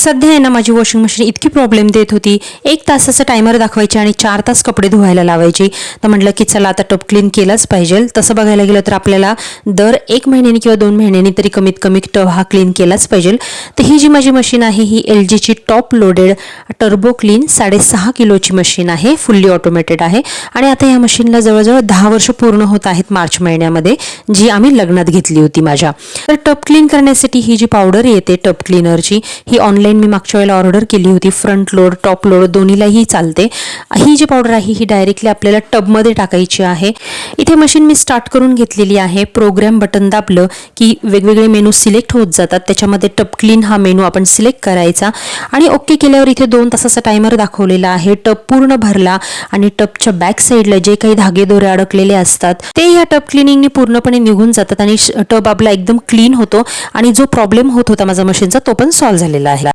सध्या आहे ना माझी वॉशिंग मशीन इतकी प्रॉब्लेम देत होती. 1 तासाचा टायमर दाखवायची आणि 4 तास कपडे धुवायला लावायची. तर म्हटलं की चला आता टब क्लीन केलाच पाहिजे. तसं बघायला गेलं तर आपल्याला दर 1 महिन्यानी किंवा 2 महिन्यांनी तरी कमीत कमी टब हा क्लीन केलाच पाहिजे. तर ही जी माझी मशीन आहे ही LG ची टॉप लोडेड टर्बो क्लीन 6.5 किलोची मशीन आहे. फुल्ली ऑटोमेटेड आहे आणि आता या मशीनला जवळजवळ 10 वर्ष पूर्ण होत आहेत मार्च महिन्यामध्ये, जी आम्ही लग्नात घेतली होती माझ्या. तर टब क्लीन करण्यासाठी ही जी पावडर येते टब क्लीनरची ही ऑनलाईन मी मागच्या वेळेला ऑर्डर केली होती. फ्रंट लोड टॉप लोड दोन्हीलाही चालते. ही जी पावडर आहे ही डायरेक्टली आपल्याला टबमध्ये टाकायची आहे. इथे मशीन मी स्टार्ट करून घेतलेली आहे. प्रोग्राम बटन दाबलं की वेगवेगळे मेनू सिलेक्ट होत जातात. त्याच्यामध्ये टब क्लीन हा मेनू आपण सिलेक्ट करायचा आणि ओके केल्यावर इथे 2 तासाचा टायमर दाखवलेला आहे. टब पूर्ण भरला आणि टबच्या बॅक साईडला जे काही धागेदोरे अडकलेले असतात ते या टब क्लिनिंगने पूर्णपणे निघून जातात आणि टब आपला एकदम क्लीन होतो आणि जो प्रॉब्लेम होत होता माझा मशीनचा तो पण सॉल्व्ह झालेला आहे.